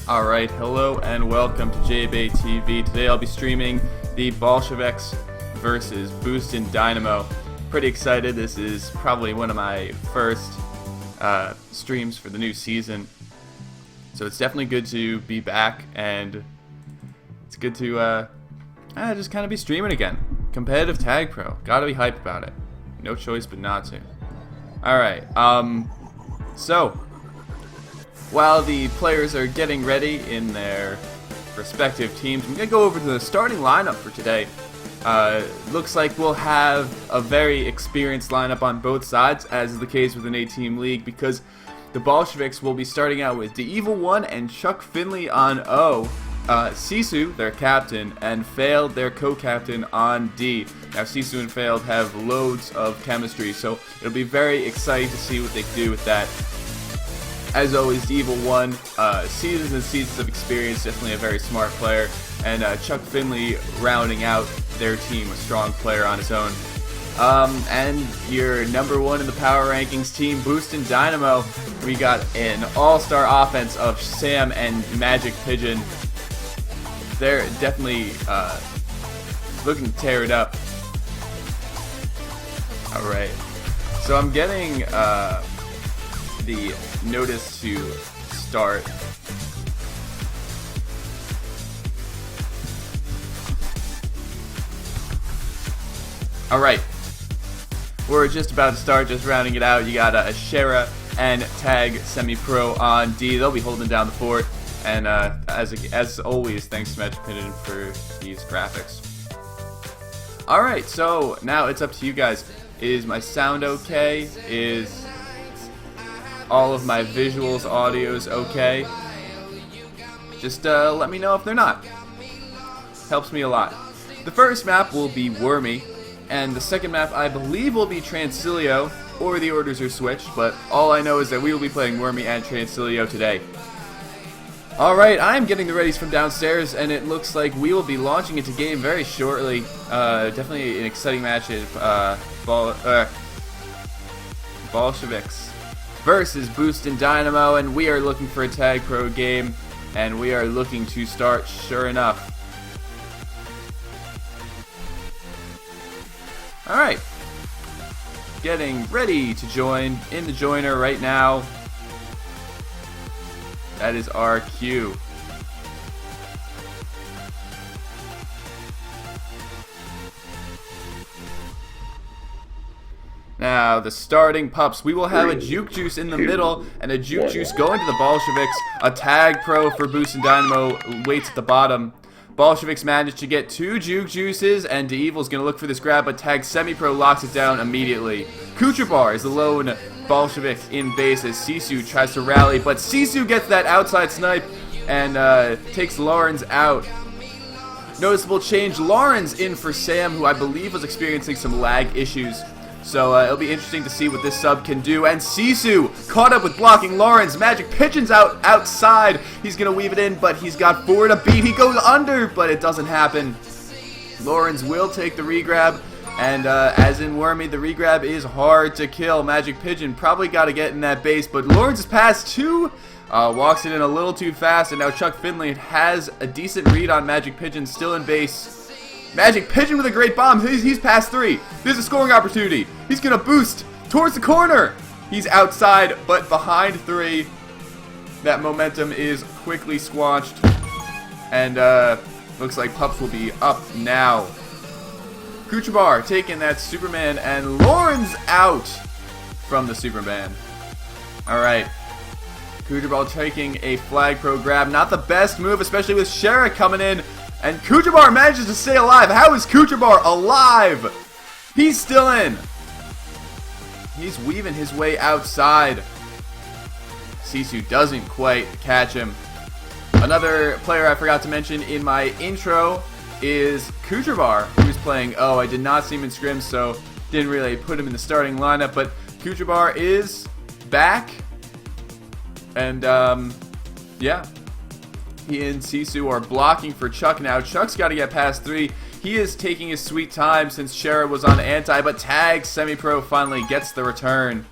Alright, hello and welcome to JBay TV. Today I'll be streaming the Ballsheviks versus Boostin Dynamo. Pretty excited. This is probably one of my first streams for the new season. So it's definitely good to be back, and it's good to just kind of be streaming again. Competitive Tag Pro. Gotta be hyped about it. No choice but not to. Alright, so while the players are getting ready in their respective teams, I'm going to go over to the starting lineup for today. Looks like we'll have a very experienced lineup on both sides, as is the case with an 8-team league, because the Ballsheviks will be starting out with DEvil1 and Chuck Finley on O, Sisu, their captain, and Failed, their co-captain, on D. Now, Sisu and Failed have loads of chemistry, so it'll be very exciting to see what they can do with that. As always, DEvil1, seasons and seasons of experience, definitely a very smart player, and Chuck Finley rounding out their team, a strong player on his own. And your number one in the power rankings team, Boostin Dynamo, we got an all-star offense of Sam and Magic Pigeon. They're definitely looking to tear it up. Alright, so I'm getting the notice to start. Alright, we're just about to start, just rounding it out. You got Shera and Tag Semi-Pro on D. They'll be holding down the fort. And as always, thanks to Magic Pigeon for these graphics. Alright, so now it's up to you guys. Is my sound okay? Is all of my visuals, audios okay? Just let me know if they're not. Helps me a lot. The first map will be Wormy, and the second map I believe will be Transilio, or the orders are switched, but all I know is that we will be playing Wormy and Transilio today. Alright, I'm getting the readies from downstairs, and it looks like we will be launching into game very shortly. Definitely an exciting match at Ballsheviks versus Boostin Dynamo, and we are looking for a Tag Pro game, and we are looking to start sure enough. Alright, getting ready to join in the joiner right now. That is our cue. Now, the starting pups. We will have a Juke Juice in the middle, and a Juke Juice going to the Ballsheviks. A Tag Pro for Boostin Dynamo waits at the bottom. Ballsheviks managed to get 2 Juke Juices, and DEvil's going to look for this grab, but Tag Semi-Pro locks it down immediately. Kucherbar is the lone Ballshevik in base as Sisu tries to rally, but Sisu gets that outside snipe and takes Lawrence out. Noticeable change, Lawrence in for Sam, who I believe was experiencing some lag issues. So it'll be interesting to see what this sub can do. And Sisu caught up with blocking Lawrence. Magic Pigeon's outside. He's going to weave it in, but he's got 4 to beat. He goes under, but it doesn't happen. Lawrence will take the regrab. And as in Wormy, the regrab is hard to kill. Magic Pigeon probably got to get in that base, but Lawrence is past 2. Walks it in a little too fast, and now Chuck Finley has a decent read on Magic Pigeon, still in base. Magic Pigeon with a great bomb. He's past 3. There's a scoring opportunity. He's going to boost towards the corner. He's outside, but behind 3. That momentum is quickly squanched. And looks like Pups will be up now. Kucherbar taking that Superman, and Lawrence out from the Superman. Alright. Kucherbar taking a Flag Pro grab. Not the best move, especially with Shera coming in. And Kucherbar manages to stay alive. How is Kucherbar alive? He's still in. He's weaving his way outside. Sisu doesn't quite catch him. Another player I forgot to mention in my intro is Kucherbar, who's playing O. I did not see him in scrims, so didn't really put him in the starting lineup. But Kucherbar is back. And, yeah. He and Sisu are blocking for Chuck now. Chuck's got to get past 3. He is taking his sweet time since Shera was on anti, but Tag Semi-Pro finally gets the return.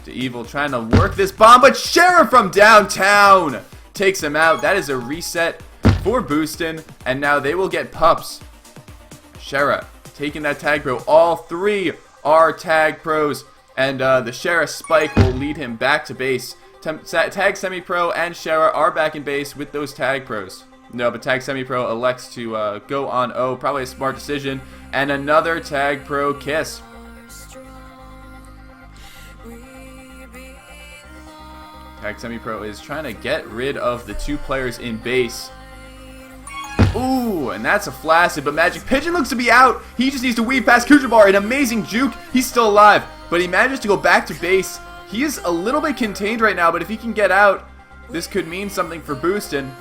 DEvil trying to work this bomb, but Shera from downtown takes him out. That is a reset for Boostin, and now they will get pups. Shera taking that tag pro. All three are tag pros, and the Shera spike will lead him back to base. Tag semi-pro and Shera are back in base with those tag pros. No, but tag semi-pro elects to go on O. Probably a smart decision. And another tag pro kiss. Tag semi-pro is trying to get rid of the two players in base. Ooh, and that's a flaccid, but Magic Pigeon looks to be out. He just needs to weave past Kujabar. An amazing juke. He's still alive, but he manages to go back to base. He is a little bit contained right now, but if he can get out, this could mean something for Boostin.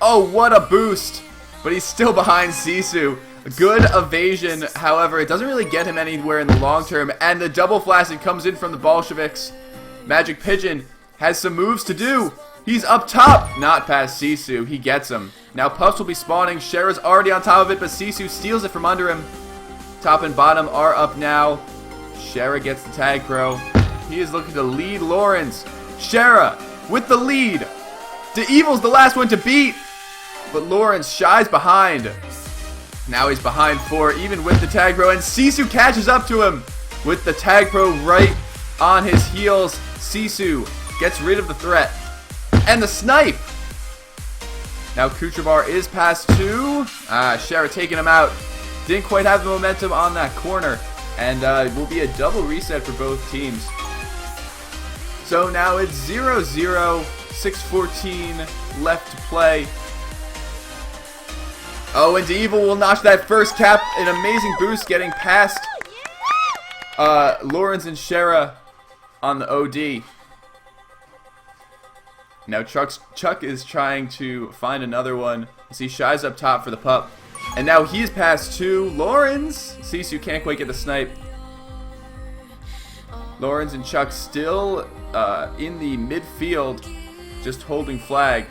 Oh, what a boost. But he's still behind Sisu. Good evasion, however, it doesn't really get him anywhere in the long term. And the double flaccid comes in from the Ballsheviks. Magic Pigeon has some moves to do. He's up top. Not past Sisu. He gets him. Now Pups will be spawning. Shera's already on top of it, but Sisu steals it from under him. Top and bottom are up now. Shera gets the tag pro. He is looking to lead Lawrence. Shera with the lead. Evil's the last one to beat, but Lawrence shies behind. Now he's behind 4, even with the tag pro, and Sisu catches up to him with the tag pro right on his heels. Sisu gets rid of the threat. And the snipe! Now Kuchabar is past 2. Shera taking him out. Didn't quite have the momentum on that corner. And will be a double reset for both teams. So now it's 0-0, 6:14 left to play. Oh, and Evil will notch that first cap. An amazing boost getting past Lawrence and Shera on the OD. Now Chuck is trying to find another one as he shies up top for the pup. And now he's past 2. Lawrence! Sisu can't quite get the snipe. Lawrence and Chuck still in the midfield, just holding flag.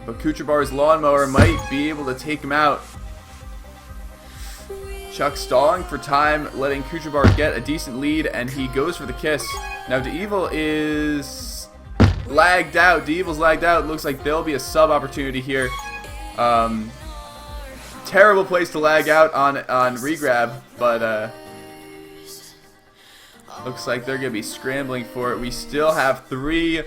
But Kuchabar's lawnmower might be able to take him out. Chuck stalling for time, letting Kuchabar get a decent lead, and he goes for the kiss. Now DeEvil is lagged out. DeEvil's lagged out. Looks like there'll be a sub opportunity here. Terrible place to lag out on regrab, but looks like they're going to be scrambling for it. We still have 3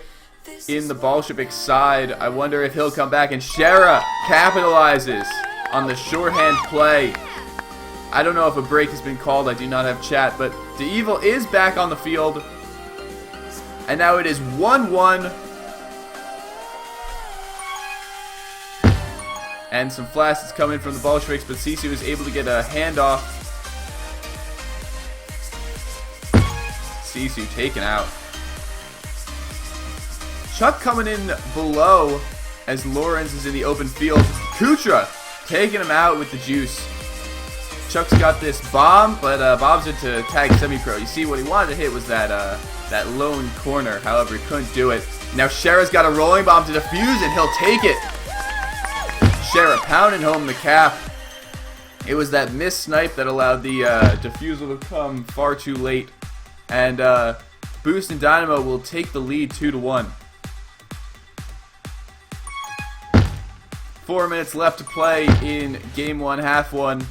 in the Ballsheviks side. I wonder if he'll come back, and Shera capitalizes on the shorthand play. I don't know if a break has been called. I do not have chat, but DeEvil is back on the field. And now it is 1-1. And some flashes come in from the Ballsheviks, but Sisu is able to get a handoff. Sisu taken out. Chuck coming in below as Lawrence is in the open field. Kutra taking him out with the juice. Chuck's got this bomb, but bombs into tag semi-pro. You see, what he wanted to hit was that lone corner. However, he couldn't do it. Now Shera's got a rolling bomb to defuse, and he'll take it. Shera pounding home the cap. It was that missed snipe that allowed the defusal to come far too late. And Boostin Dynamo will take the lead 2-1. 4 minutes left to play in Game 1, Half 1.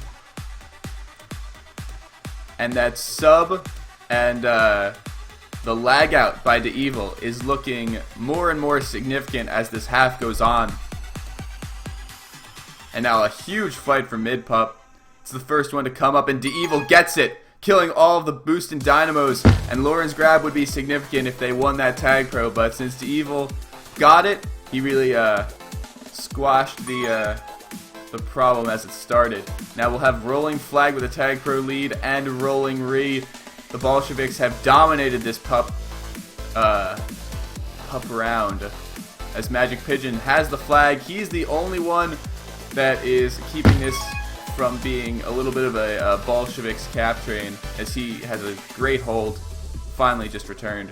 And that sub and the lag out by DeEvil is looking more and more significant as this half goes on. And now a huge fight for mid pup. It's the first one to come up, and DeEvil gets it, killing all of the Boostin Dynamos. And Lauren's grab would be significant if they won that tag pro, but since DeEvil got it, he really squashed the problem as it started. Now we'll have rolling flag with a tag pro lead and rolling re. The Ballsheviks have dominated this pup round as Magic Pigeon has the flag. He's the only one that is keeping this from being a little bit of a Ballsheviks cap train, as he has a great hold. Finally just returned.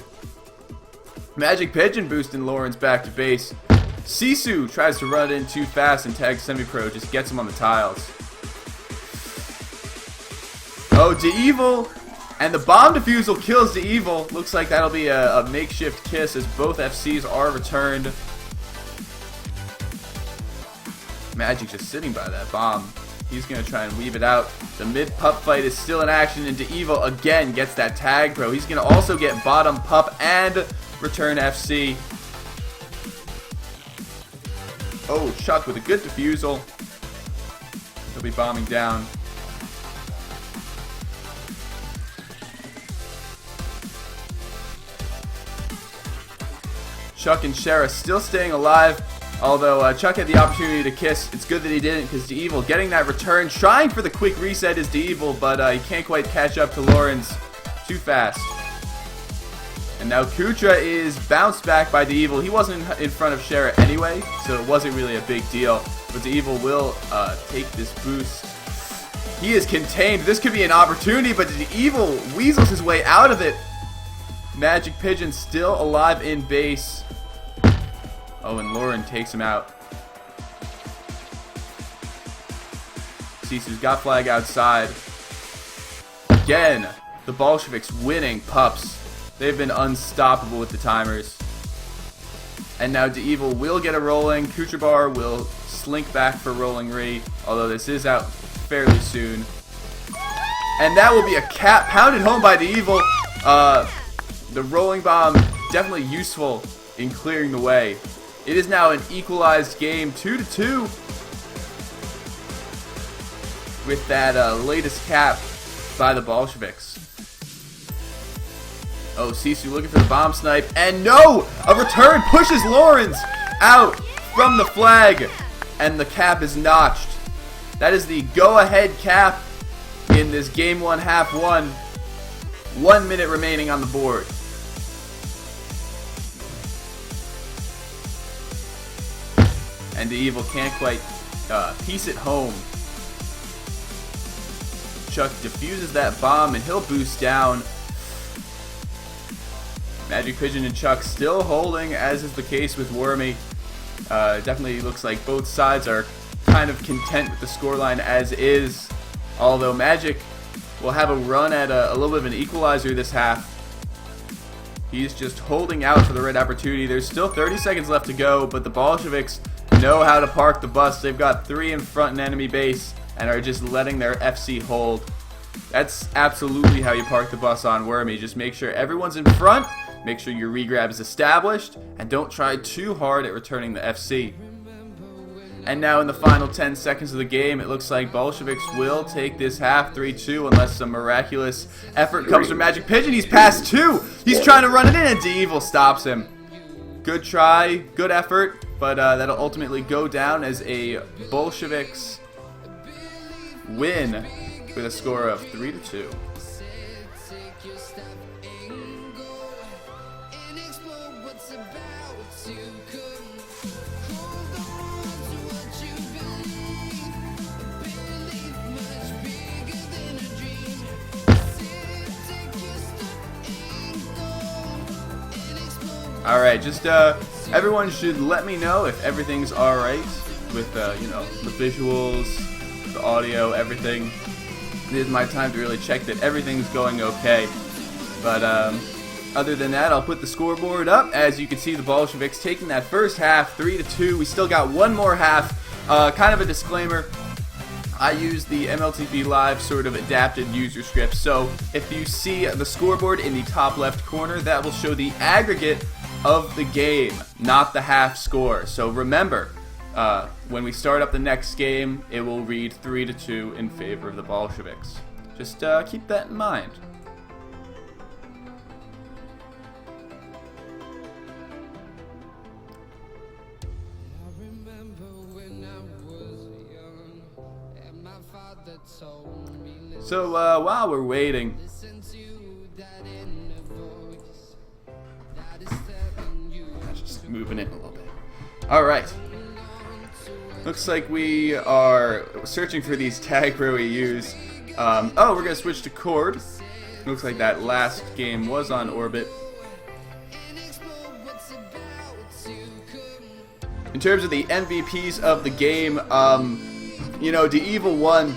Magic Pigeon boosting Lawrence back to base. Sisu tries to run in too fast, and tag semi-pro just gets him on the tiles. Oh, DeEvil And the bomb defusal kills the Evil. Looks like that'll be a makeshift kiss as both FCs are returned. Magic just sitting by that bomb. He's going to try and weave it out. The mid-pup fight is still in action, and DeEvil again gets that tag pro. He's going to also get bottom pup and return FC. Oh, Chuck with a good defusal. He'll be bombing down. Chuck and Shara still staying alive, although Chuck had the opportunity to kiss. It's good that he didn't, because DeEvil getting that return, trying for the quick reset is DeEvil, but he can't quite catch up to Lawrence too fast. And now Kutra is bounced back by DeEvil. He wasn't in front of Shara anyway, so it wasn't really a big deal. But DeEvil will take this boost. He is contained. This could be an opportunity, but DeEvil weasels his way out of it. Magic Pigeon still alive in base. Oh, and Lauren takes him out. Sisu's got flag outside. Again, the Ballsheviks winning pups. They've been unstoppable with the timers. And now DeEvil will get a rolling. Kutrabar will slink back for rolling re, although this is out fairly soon. And that will be a cap pounded home by DeEvil. The rolling bomb definitely useful in clearing the way. It is now an equalized game, 2-2. With that latest cap by the Ballsheviks. Oh, Sisu looking for the bomb snipe. And no! A return pushes Lawrence out from the flag. And the cap is notched. That is the go-ahead cap in this game 1, half 1. 1 minute remaining on the board. And DeEvil can't quite piece it home. Chuck defuses that bomb and he'll boost down. Magic Pigeon and Chuck still holding, as is the case with Wormy. Definitely looks like both sides are kind of content with the scoreline as is. Although Magic will have a run at a little bit of an equalizer this half. He's just holding out for the right opportunity. There's still 30 seconds left to go, but the Ballsheviks know how to park the bus. They've got 3 in front in enemy base and are just letting their FC hold. That's absolutely how you park the bus on Wormy. Just make sure everyone's in front, make sure your regrab is established, and don't try too hard at returning the FC. And now in the final 10 seconds of the game, it looks like Ballsheviks will take this half 3-2 unless some miraculous effort comes from Magic Pigeon. He's past 2. He's trying to run it in and DeEvil stops him. Good try, good effort, but that'll ultimately go down as a Ballsheviks win with a score of 3-2. Alright, just everyone should let me know if everything's alright with you know, the visuals, the audio, everything. This is my time to really check that everything's going okay. But other than that, I'll put the scoreboard up. As you can see, the Ballsheviks taking that first half 3-2. We still got one more half. Kind of a disclaimer. I use the MLTP Live sort of adapted user script. So if you see the scoreboard in the top left corner, that will show the aggregate of the game, not the half score. So remember, when we start up the next game, it will read 3-2 in favor of the Ballsheviks. Just keep that in mind. So while we're waiting, just moving it a little bit. All right. Looks like we are searching for these tag pro EUs. Oh, we're gonna switch to Cord. Looks like that last game was on Orbit. In terms of the MVPs of the game, you know, DeEvil won.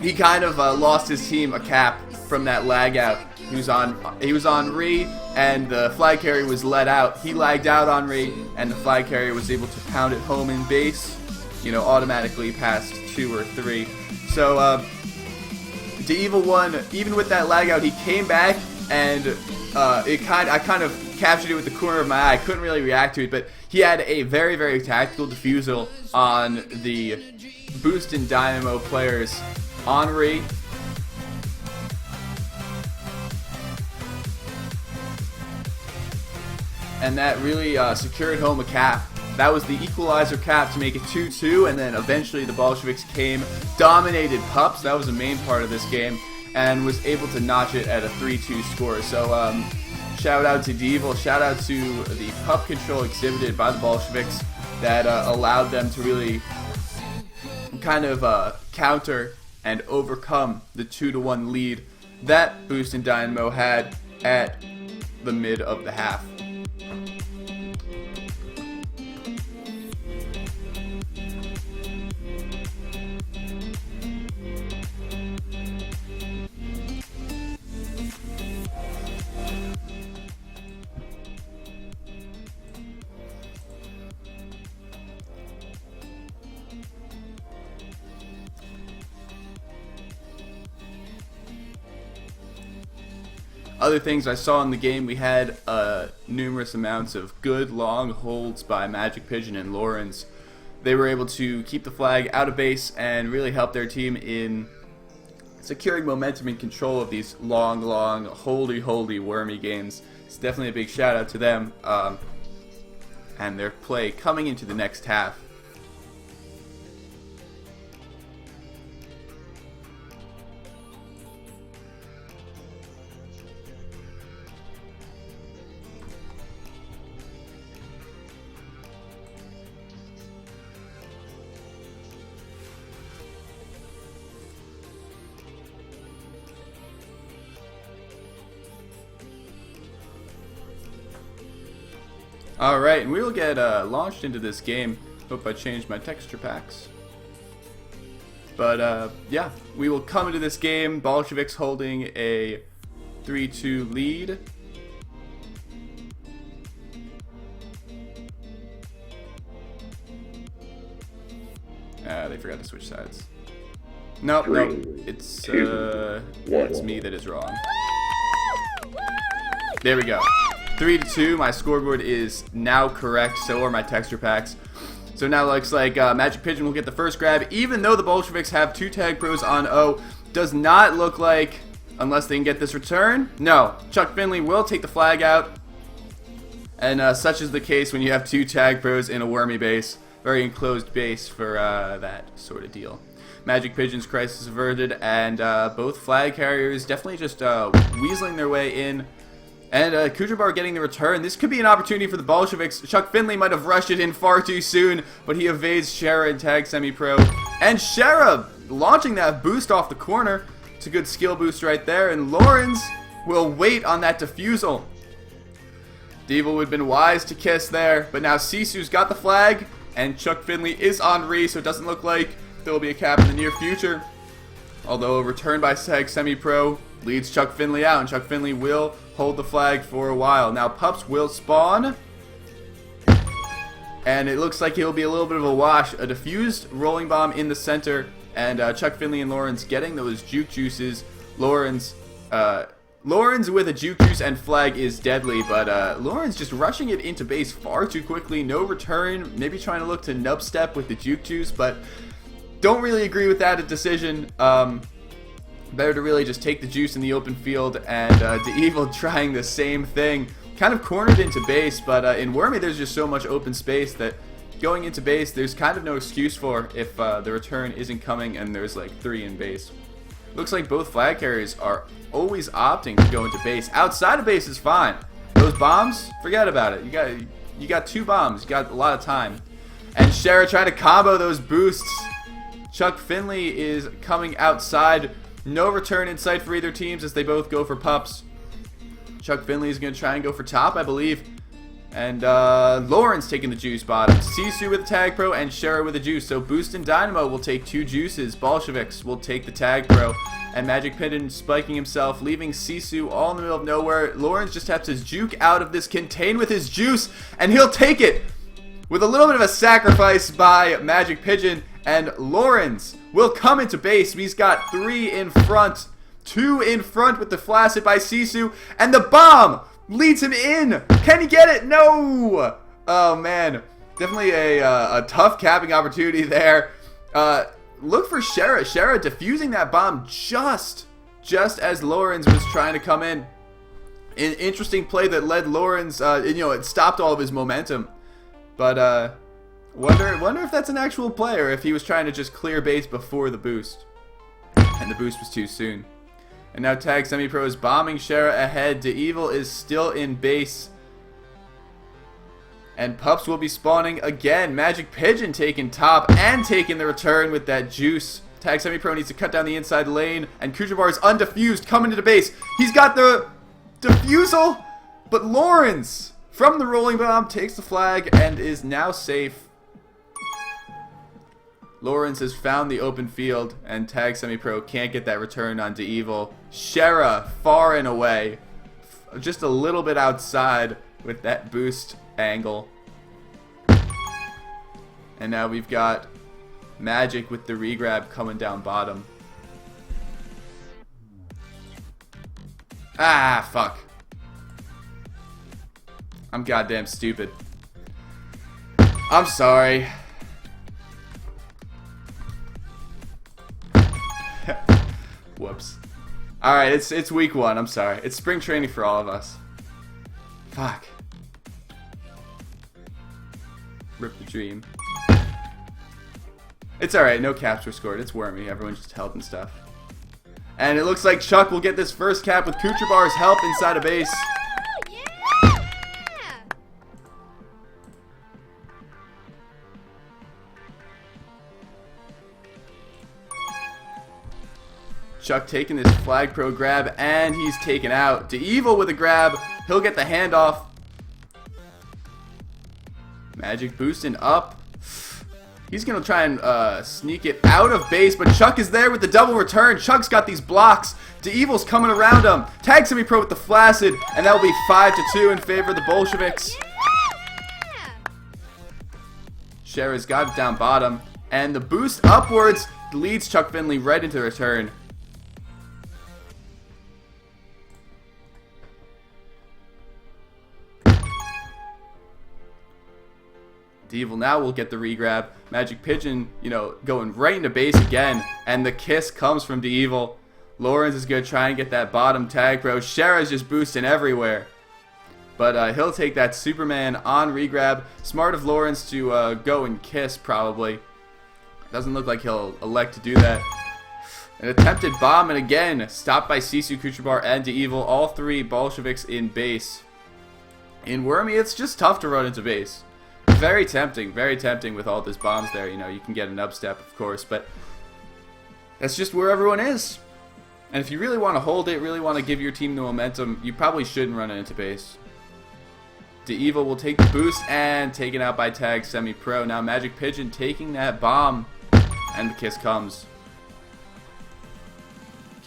He kind of lost his team a cap from that lag out. He was on Re, and the flag carrier was let out. He lagged out on Re, and the flag carrier was able to pound it home in base, you know, automatically past 2 or 3. So Evil won. Even with that lag out, he came back, and I kind of captured it with the corner of my eye. I couldn't really react to it, but he had a very, very tactical defusal on the Boostin Dynamo players on Re. And that really secured home a cap. That was the equalizer cap to make it 2-2, and then eventually the Ballsheviks came, dominated Pups. That was the main part of this game, and was able to notch it at a 3-2 score. So shout out to Devil, shout out to the pup control exhibited by the Ballsheviks that allowed them to really kind of counter and overcome the 2-1 lead that Boostin Dynamo had at the mid of the half. Other things I saw in the game, we had numerous amounts of good long holds by Magic Pigeon and Lawrence. They were able to keep the flag out of base and really help their team in securing momentum and control of these long, holdy, wormy games. It's definitely a big shout out to them and their play coming into the next half. Alright, and we will get launched into this game. Hope I changed my texture packs. But yeah, we will come into this game, Ballsheviks holding a 3-2 lead. They forgot to switch sides. Nope, it's me that is wrong. There we go. 3-2, my scoreboard is now correct, so are my texture packs. So now it looks like Magic Pigeon will get the first grab, even though the Ballsheviks have 2 tag pros on O. Does not look like, unless they can get this return, no. Chuck Finley will take the flag out, and such is the case when you have 2 tag pros in a wormy base. Very enclosed base for that sort of deal. Magic Pigeon's crisis averted, and both flag carriers definitely just weaseling their way in. And Kujabar getting the return. This could be an opportunity for the Ballsheviks. Chuck Finley might have rushed it in far too soon, but he evades Shara and tag semi-pro. And Shara launching that boost off the corner. It's a good skill boost right there. And Lawrence will wait on that defusal. Devil would have been wise to kiss there, but now Sisu's got the flag, and Chuck Finley is on Re, so it doesn't look like there will be a cap in the near future. Although a return by tag semi-pro leads Chuck Finley out, and Chuck Finley will hold the flag for a while. Now Pups will spawn, and it looks like he'll be a little bit of a wash. A diffused rolling bomb in the center, and Chuck Finley and Lawrence getting those juke juices. Lawrence with a juke juice and flag is deadly, but Lawrence just rushing it into base far too quickly. No return, maybe trying to look to nub step with the juke juice, but don't really agree with that decision. Better to really just take the juice in the open field, and Evil trying the same thing. Kind of cornered into base, but in Wormy there's just so much open space that going into base there's kind of no excuse for if the return isn't coming and there's like 3 in base. Looks like both flag carriers are always opting to go into base. Outside of base is fine. Those bombs, forget about it. You got 2 bombs, you got a lot of time. And Shara trying to combo those boosts. Chuck Finley is coming outside. No return in sight for either teams as they both go for Pups. Chuck Finley is going to try and go for top, I believe. And Lawrence taking the juice bottom. Sisu with the tag pro and Shara with the juice. So Boostin Dynamo will take 2 juices. Ballsheviks will take the tag pro. and Magic Pigeon spiking himself, leaving Sisu all in the middle of nowhere. Lawrence just has to juke out of this contain with his juice, and he'll take it with a little bit of a sacrifice by Magic Pigeon, and Lawrence will come into base. He's got 3 in front, 2 in front with the flaccid by Sisu, and the bomb leads him in. Can he get it? No! Oh man, definitely a tough capping opportunity there. Look for Shera. Shera defusing that bomb just as Lawrence was trying to come in. An interesting play that led Lawrence, it stopped all of his momentum. But wonder if that's an actual play, or if he was trying to just clear base before the boost, and the boost was too soon. And now Tag Semi-Pro is bombing Shera ahead. DeEvil is still in base. And Pups will be spawning again. Magic Pigeon taking top and taking the return with that juice. Tag Semi-Pro needs to cut down the inside lane. And Kujabar is undefused, coming into base. He's got the defusal. But Lawrence, from the rolling bomb, takes the flag and is now safe. Lawrence has found the open field, and Tag Semi-Pro can't get that return on DeEvil. Shera far and away. Just a little bit outside with that boost angle. And now we've got Magic with the regrab coming down bottom. Ah, fuck. I'm goddamn stupid. I'm sorry. Whoops. Alright, it's week 1. I'm sorry. It's spring training for all of us. Fuck. Rip the dream. It's alright. No caps were scored. It's wormy. Everyone just held and stuff. And it looks like Chuck will get this first cap with Kuchabar's help inside a base. Chuck taking this flag pro grab, and he's taken out. DeEvil with a grab. He'll get the handoff. Magic boosting up. He's going to try and sneak it out of base, but Chuck is there with the double return. Chuck's got these blocks. DeEvil's coming around him. Tag Semi-Pro with the flaccid, and that will be 5-2 in favor of the Ballsheviks. Shera's got it down bottom, and the boost upwards leads Chuck Finley right into the return. DeEvil now will get the regrab. Magic Pigeon, going right into base again. And the kiss comes from DeEvil. Lawrence is going to try and get that bottom tag pro. Shera's just boosting everywhere. But he'll take that Superman on regrab. Smart of Lawrence to go and kiss, probably. Doesn't look like he'll elect to do that. An attempted bomb, and again, stopped by Sisu, Kuchabar, and DeEvil. All 3 Ballsheviks in base. In Wormy, it's just tough to run into base. Very tempting with all those bombs there. You can get an upstep, of course, but that's just where everyone is. And if you really want to hold it, really want to give your team the momentum, you probably shouldn't run it into base. DeEvil will take the boost and taken out by Tag Semi-Pro. Now Magic Pigeon taking that bomb, and the kiss comes.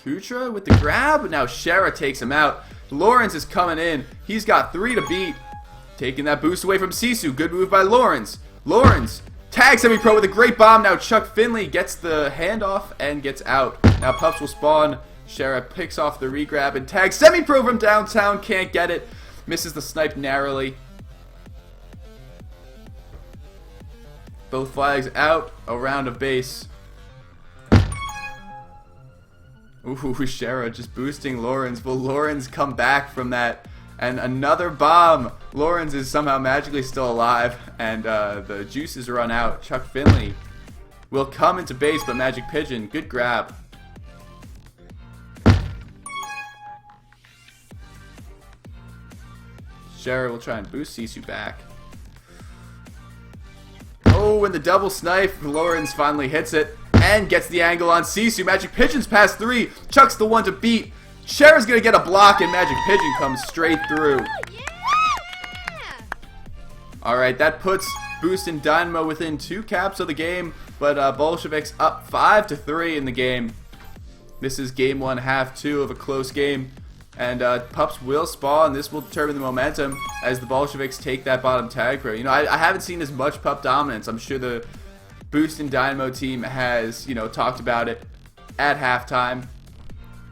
Kutra with the grab. Now Shera takes him out. Lawrence is coming in. He's got 3 to beat. Taking that boost away from Sisu. Good move by Lawrence. Lawrence tags Semi-Pro with a great bomb. Now Chuck Finley gets the handoff and gets out. Now Pups will spawn. Shera picks off the regrab and tags Semi-Pro from downtown. Can't get it. Misses the snipe narrowly. Both flags out. A round of base. Ooh, Shera just boosting Lawrence. Will Lawrence come back from that? And another bomb. Lawrence is somehow magically still alive. And the juices run out. Chuck Finley will come into base, but Magic Pigeon, good grab. Shera will try and boost Sisu back. Oh, and the double snipe. Lawrence finally hits it and gets the angle on Sisu. Magic Pigeon's past 3. Chuck's the one to beat. Shera's gonna get a block, and Magic Pigeon comes straight through. Alright, that puts Boostin Dynamo within 2 caps of the game, but Ballsheviks up 5-3 in the game. This is game 1, half 2 of a close game. And pups will spawn. This will determine the momentum as the Bolsheviks take that bottom tag pro. You know, I haven't seen as much pup dominance. I'm sure the Boostin Dynamo team has, you know, talked about it at halftime,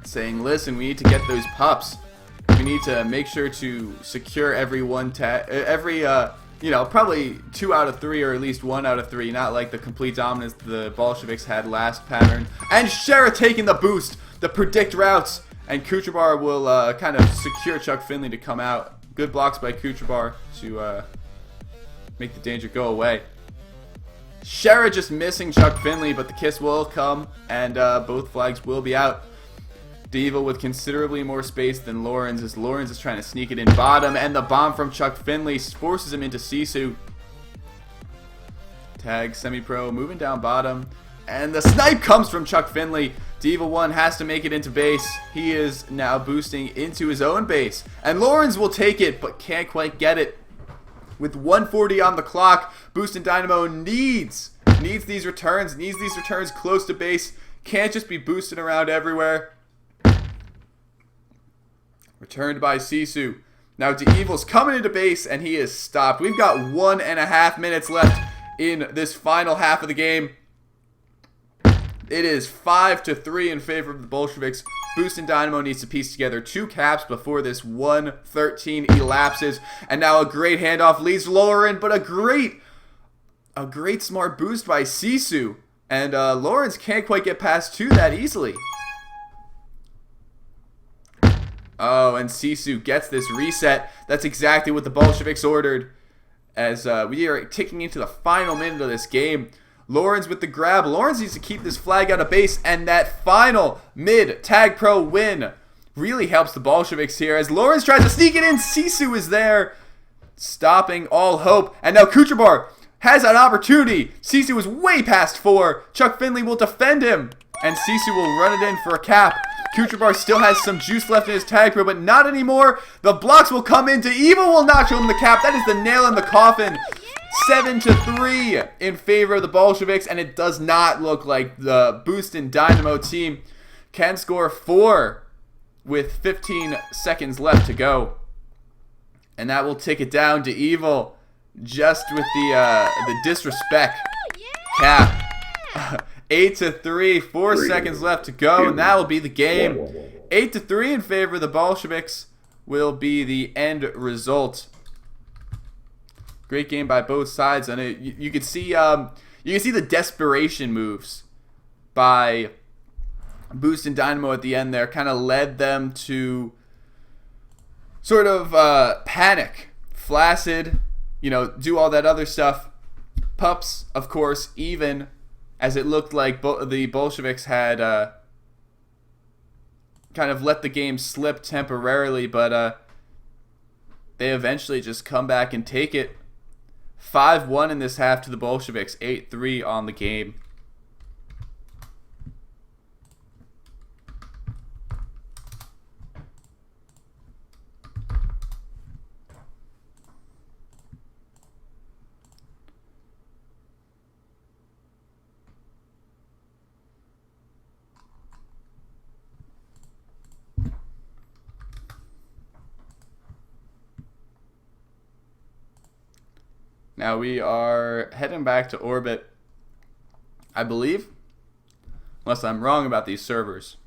saying, listen, we need to get those pups. We need to make sure to secure every you know, probably 2 out of 3 or at least 1 out of 3, not like the complete dominance the Bolsheviks had last pattern. And Shara taking the boost, the predict routes, and Kucherbar will kind of secure Chuck Finley to come out. Good blocks by Kucherbar to make the danger go away. Shara just missing Chuck Finley, but the kiss will come, and both flags will be out. Diva with considerably more space than Lawrence, as Lawrence is trying to sneak it in bottom, and the bomb from Chuck Finley forces him into Sisu. Tag semi-pro moving down bottom, and the snipe comes from Chuck Finley. Diva 1 has to make it into base. He is now boosting into his own base, and Lawrence will take it, but can't quite get it. With 1:40 on the clock, Boostin Dynamo needs these returns, close to base. Can't just be boosting around everywhere. Returned by Sisu. Now DeEvil's coming into base, and he is stopped. We've got 1.5 minutes left in this final half of the game. It is 5-3 in favor of the Bolsheviks. Boostin Dynamo needs to piece together 2 caps before this 1:13 elapses. And now a great handoff leads Lauren, but a great smart boost by Sisu. And Lawrence can't quite get past 2 that easily. Oh, and Sisu gets this reset. That's exactly what the Bolsheviks ordered. As we are ticking into the final minute of this game. Lawrence with the grab. Lawrence needs to keep this flag out of base. And that final mid tag pro win really helps the Bolsheviks here. As Lawrence tries to sneak it in, Sisu is there, stopping all hope. And now Kucherbar has an opportunity. Sisu is way past 4. Chuck Finley will defend him. And Sisu will run it in for a cap. Kucherbar still has some juice left in his tag pro, but not anymore. The blocks will come in. Evil will knock home the cap. That is the nail in the coffin. 7-3 in favor of the Bolsheviks, and it does not look like the Boostin Dynamo team can score 4 with 15 seconds left to go. And that will tick it down to Evil, just with the disrespect cap. 8-3, 4 seconds left to go, and that will be the game. 8-3 in favor of the Bolsheviks will be the end result. Great game by both sides, and you can see the desperation moves by Boostin Dynamo at the end there. Kind of led them to sort of panic, flaccid, you know, do all that other stuff. Pups, of course, even as it looked like the Bolsheviks had kind of let the game slip temporarily, but they eventually just come back and take it. 5-1 in this half to the Bolsheviks, 8-3 on the game. Now we are heading back to orbit, I believe, unless I'm wrong about these servers.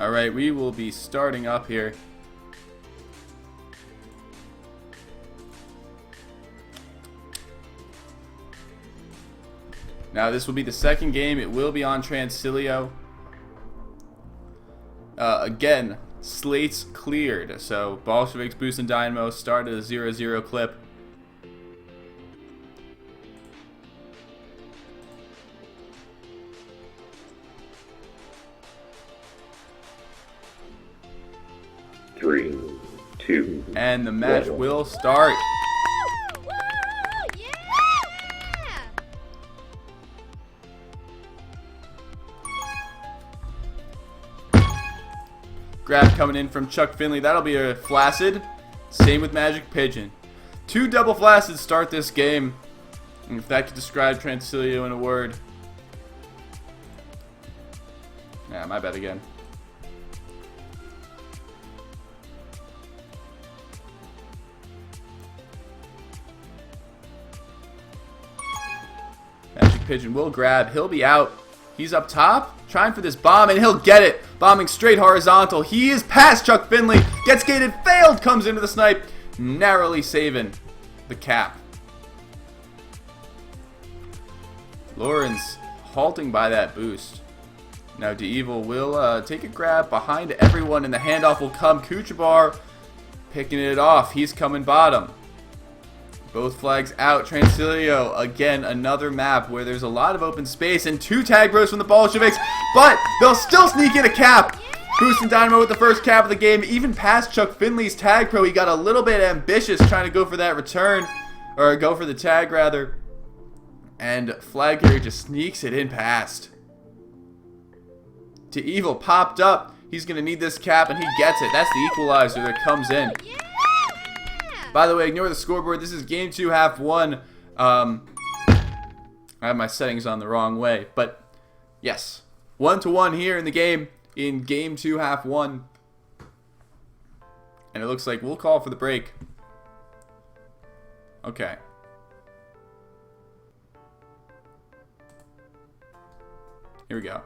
Alright, we will be starting up here. Now this will be the second game. It will be on Transilio. Again, slates cleared. So Ballsheviks, Boostin, Dynamo started a 0-0 clip. Three, two, and the match will start. Grab coming in from Chuck Finley. That'll be a Flaccid. Same with Magic Pigeon. 2 double Flacids start this game. And if that could describe Transilio in a word. Yeah, my bad again. Magic Pigeon will grab. He'll be out. He's up top, trying for this bomb, and he'll get it. Bombing straight horizontal. He is past Chuck Finley. Gets gated, failed, comes into the snipe. Narrowly saving the cap. Lawrence halting by that boost. Now D'Evil will take a grab behind everyone, and the handoff will come. Kuchabar picking it off. He's coming bottom. Both flags out. Transilio, again, another map where there's a lot of open space and 2 tag bros from the Ballsheviks, but they'll still sneak in a cap. Boostin Dynamo with the first cap of the game, even past Chuck Finley's tag pro. He got a little bit ambitious trying to go for that return, or go for the tag rather, and flag carrier just sneaks it in past. D'Evil popped up. He's going to need this cap, and he gets it. That's the equalizer that comes in. By the way, ignore the scoreboard. This is game 2, half 1. I have my settings on the wrong way. But, yes. 1-1 here in the game. In game 2, half 1. And it looks like we'll call for the break. Okay. Here we go.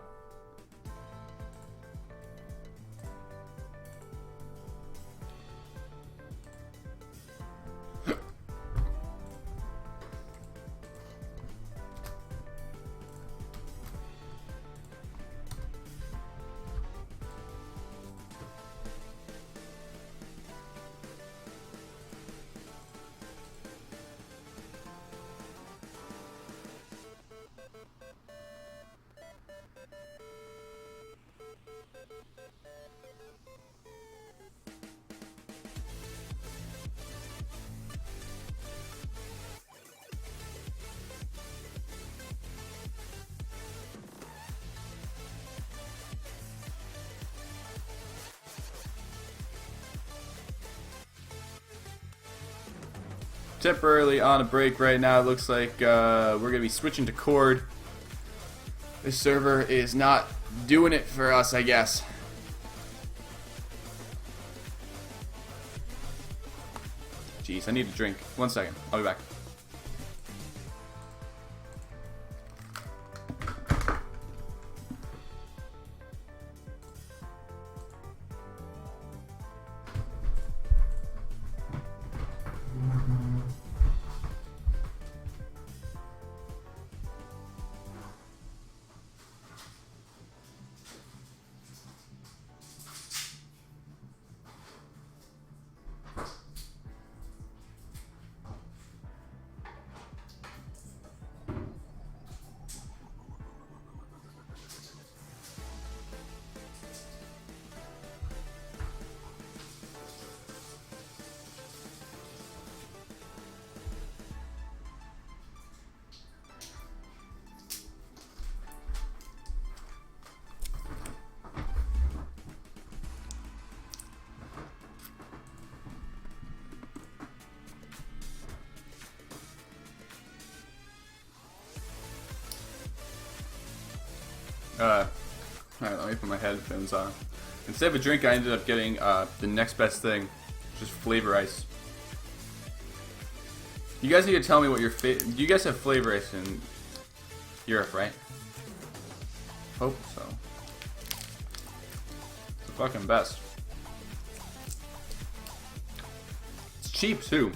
Temporarily on a break right now. It looks like we're going to be switching to Cord. This server is not doing it for us, I guess. Jeez, I need a drink. 1 second. I'll be back. Alright, let me put my headphones on. Instead of a drink, I ended up getting the next best thing, just flavor ice. You guys need to tell me what your you guys have flavor ice in Europe, right? Hope so. Fucking best. It's cheap too.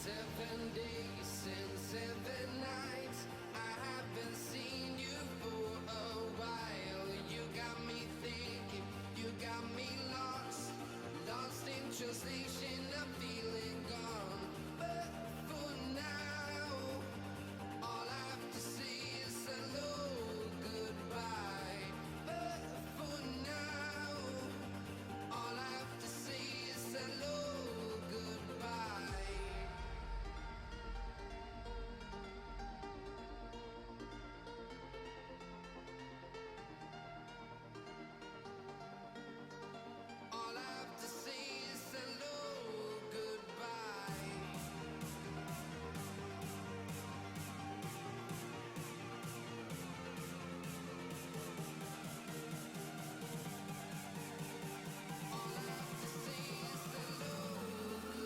Seven days and 7 nights, I haven't seen you for a while. You got me thinking, you got me lost, lost in translation, I'm feeling gone. But for now, all I have to say is hello, goodbye. But for now, all I have to say is hello, goodbye. All I have to say is hello, goodbye. All I have to say is hello, goodbye.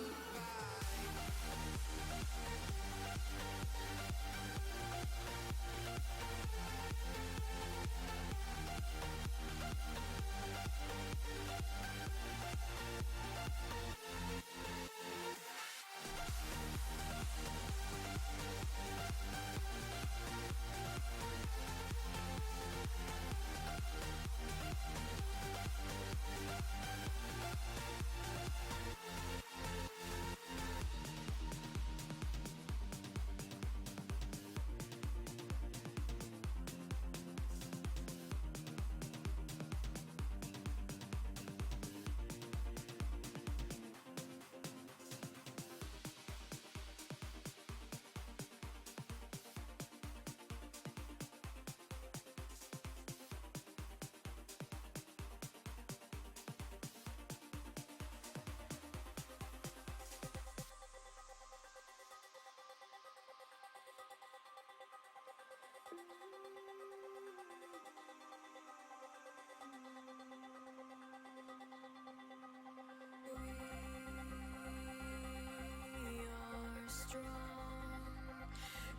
We are strong.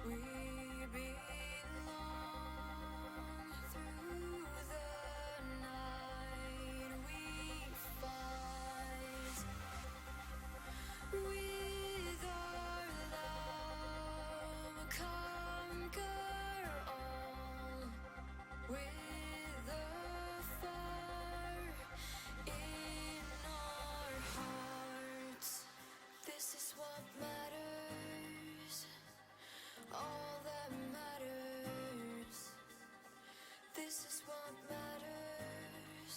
We belong through the night. We fight with our love. Conquer all with the fire in our hearts. This is what matters, all that matters. This is what matters,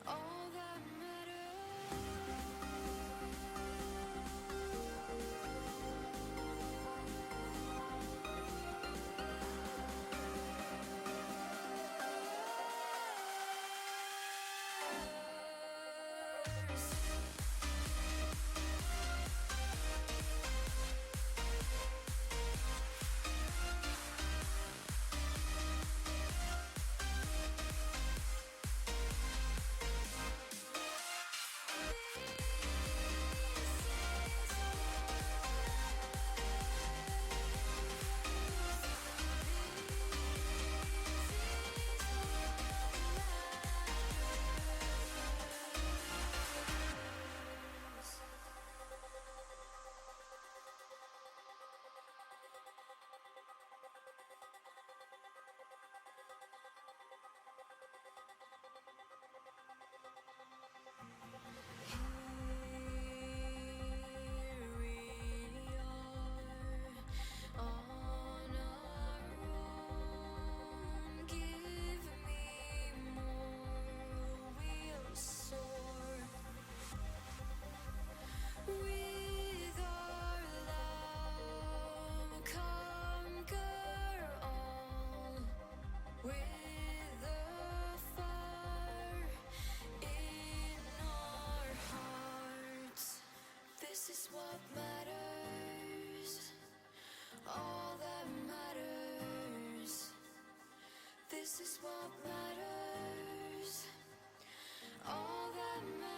all that matters. is what matters. All that matters. This is what matters. All that matters.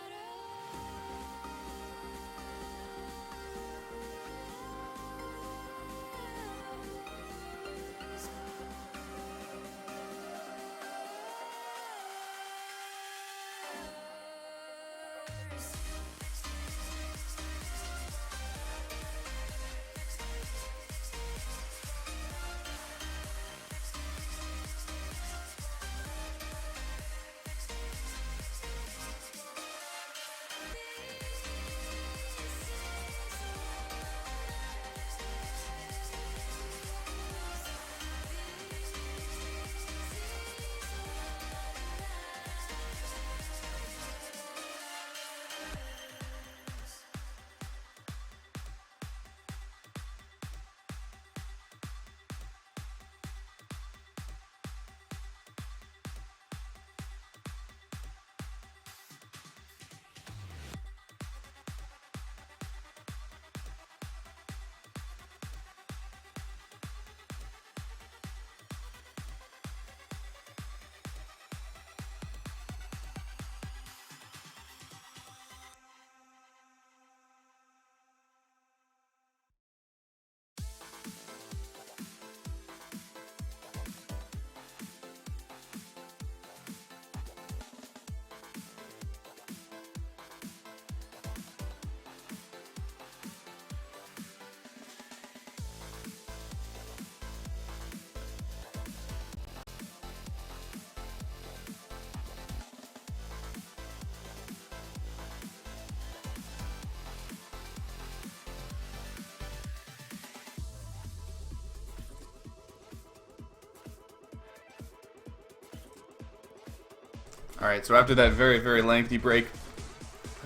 Alright, so after that very, very lengthy break,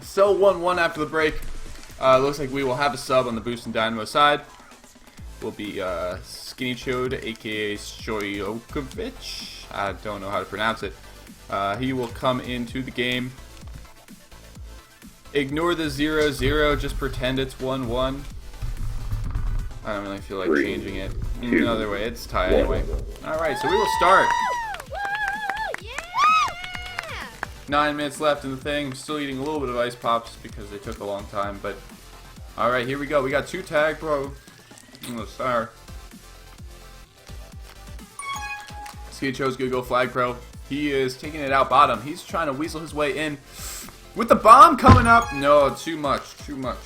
still 1-1 after the break. Looks like we will have a sub on the Boostin Dynamo side. Will be Skinny Chode, aka Shoyokovich. I don't know how to pronounce it. He will come into the game. Ignore the 0-0, just pretend it's 1-1. I don't really feel like changing it. Another way, it's tie anyway. Alright, so we will start. 9 minutes left in the thing. I'm still eating a little bit of ice pops because they took a long time, but alright, here we go. We got 2 tag pro. Let's start. Skinny Chode's gonna go flag pro. He is taking it out bottom. He's trying to weasel his way in. With the bomb coming up. No, too much. Too much.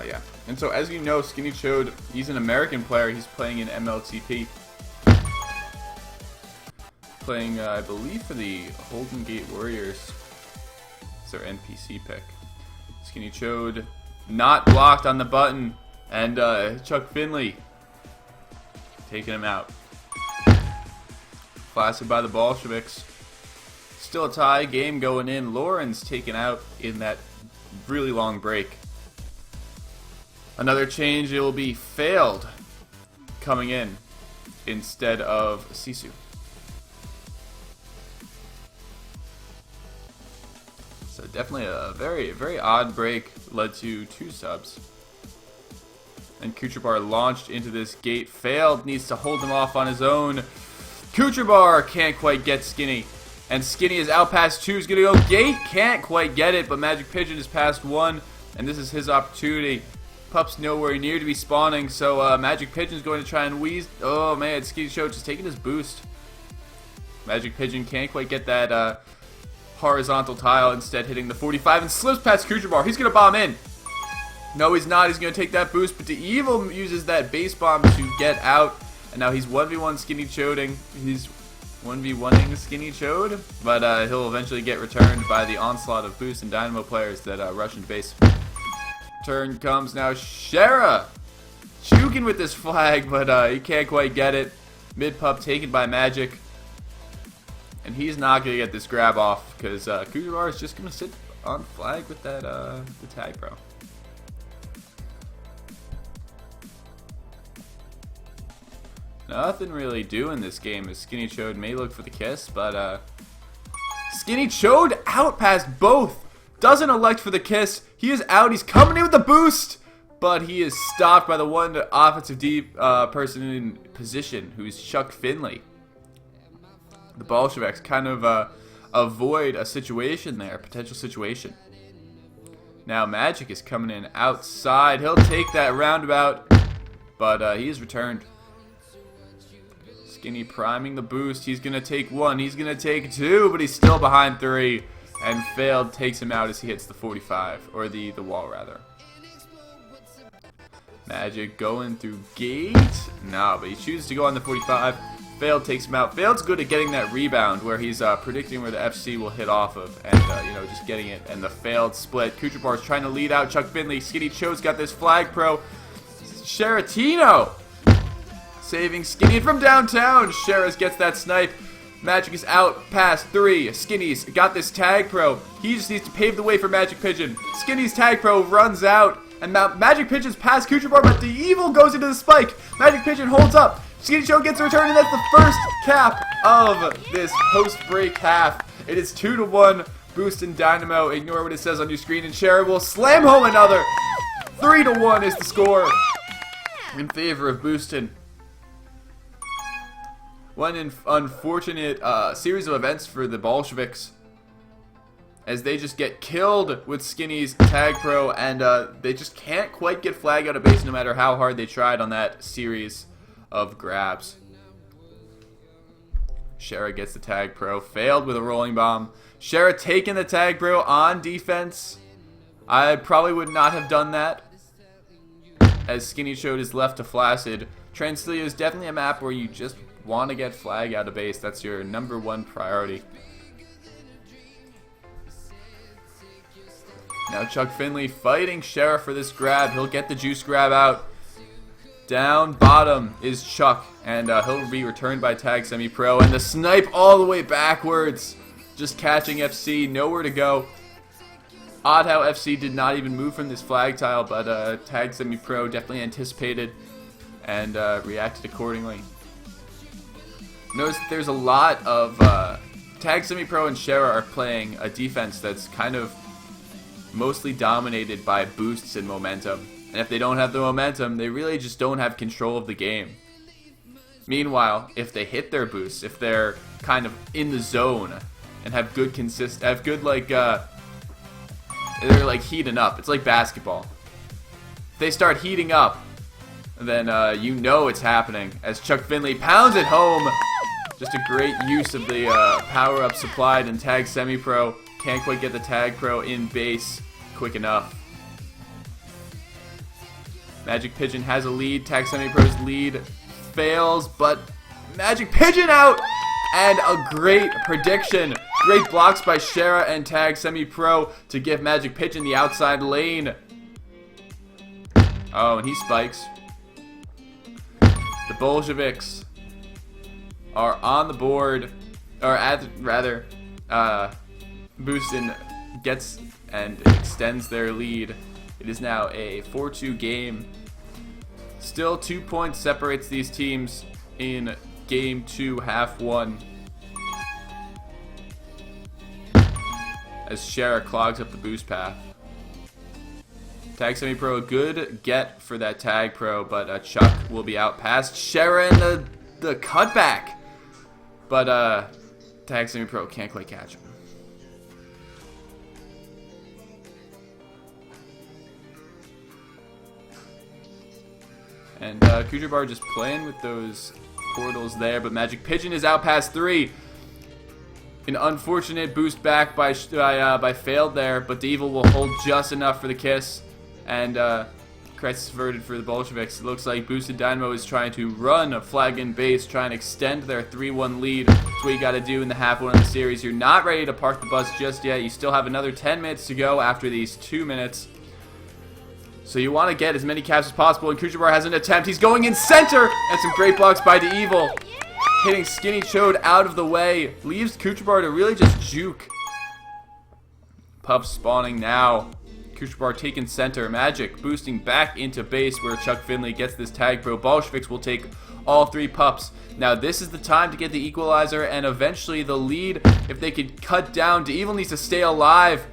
Yeah. And so, as you know, Skinny Chode, he's an American player. He's playing in MLTP. Playing, I believe, for the Holden Gate Warriors. It's their NPC pick. Skinny Chode not blocked on the button. And Chuck Finley taking him out. Blasted by the Ballsheviks. Still a tie. Game going in. Lauren's taken out in that really long break. Another change, it will be Failed coming in instead of Sisu. So definitely a very, very odd break led to 2 subs. And Kucherbar launched into this gate. Failed, needs to hold him off on his own. Kucherbar can't quite get Skinny. And Skinny is out past 2, is going to go gate, can't quite get it, but Magic Pigeon is past 1, and this is his opportunity. Pup's nowhere near to be spawning, so Magic Pigeon's going to try and wheeze. Oh man, Skinny Chode just taking his boost. Magic Pigeon can't quite get that horizontal tile, instead hitting the 45 and slips past Kucherbar. He's going to bomb in. No, he's not. He's going to take that boost, but the Evil uses that base bomb to get out. And now he's 1v1 Skinny Choding. He's 1v1ing Skinny Chode, but he'll eventually get returned by the onslaught of Boost and Dynamo players that rush into base. Turn comes now. Shara juking with this flag, but he can't quite get it. Mid pup taken by Magic. And he's not going to get this grab off because Kucherbar is just going to sit on flag with that the tag pro. Nothing really doing this game as Skinny Chode may look for the kiss, but Skinny Chode out past both. Doesn't elect for the kiss. He is out. He's coming in with the boost, but he is stopped by the one offensive deep person in position, who's Chuck Finley. The Ballsheviks kind of avoid a situation there, a potential situation. Now Magic is coming in outside. He'll take that roundabout, but he is returned. Skinny priming the boost. He's going to take one. He's going to take two, but he's still behind three. And failed takes him out as he hits the 45, or the wall rather. Magic going through gate. No, but he chooses to go on the 45. Failed takes him out. Failed's good at getting that rebound where he's predicting where the FC will hit off of and, just getting it. And the failed split. Kuchabar's trying to lead out Chuck Finley. Skinny Chode's got this flag pro. Sheratino saving Skinny from downtown. Sheras gets that snipe. Magic is out past three. Skinny's got this tag pro. He just needs to pave the way for Magic Pigeon. Skinny's tag pro runs out. And now Magic Pigeon's past Kuchabar, but the evil goes into the spike. Magic Pigeon holds up. Skinny Chode gets a return, and that's the first cap of this post-break half. It is 2-1. Boostin Dynamo. Ignore what it says on your screen, and Shara will slam home another. 3-1 is the score in favor of Boostin. One unfortunate series of events for the Ballsheviks, as they just get killed with Skinny's tag pro, and they just can't quite get flag out of base no matter how hard they tried on that series of grabs. Shara gets the tag pro, failed with a rolling bomb. Shara taking the tag pro on defense. I probably would not have done that, as Skinny Chode is left to Flaccid. Translia is definitely a map where you just want to get flag out of base. That's your #1 priority. Now Chuck Finley fighting Shara for this grab. He'll get the juice grab out. Down bottom is Chuck, and he'll be returned by tag semi-pro. And the snipe all the way backwards. Just catching FC, nowhere to go. Odd how FC did not even move from this flag tile, but tag semi-pro definitely anticipated and reacted accordingly. Notice that there's a lot of tag semi-pro and Shara are playing a defense that's kind of mostly dominated by boosts and momentum. And if they don't have the momentum, they really just don't have control of the game. Meanwhile, if they hit their boosts, if they're kind of in the zone and have good they're like heating up. It's like basketball. If they start heating up, then you know it's happening. As Chuck Finley pounds it home. Just a great use of the power-up supplied and tag semi-pro. Can't quite get the tag pro in base quick enough. Magic Pigeon has a lead. Tag semi-pro's lead fails, but Magic Pigeon out! And a great prediction. Great blocks by Shara and tag semi-pro to give Magic Pigeon the outside lane. Oh, and he spikes. The Ballsheviks are on the board, or rather, Boostin gets and extends their lead. It is now a 4-2 game. Still 2 points separates these teams in game 2, half 1. As Shara clogs up the boost path. Tag semi-pro, a good get for that tag pro, but Chuck will be out past Shara and the cutback. But tag semi-pro can't quite catch him. And Kujabar just playing with those portals there, but Magic Pigeon is out past 3. An unfortunate boost back by failed there, but the evil will hold just enough for the kiss. And crisis averted for the Ballsheviks. It looks like Boostin Dynamo is trying to run a flag in base, trying to extend their 3-1 lead. That's what you got to do in the half 1 of the series. You're not ready to park the bus just yet. You still have another 10 minutes to go after these 2 minutes. So you want to get as many caps as possible, and Kujabar has an attempt. He's going in center, and some great blocks by the evil. Hitting Skinny Chode out of the way. Leaves Kujabar to really just juke. Pups spawning now. Kujabar taking center. Magic boosting back into base where Chuck Finley gets this tag pro. Ballsheviks will take all 3 pups. Now this is the time to get the equalizer and eventually the lead. If they could cut down, Devil needs to stay alive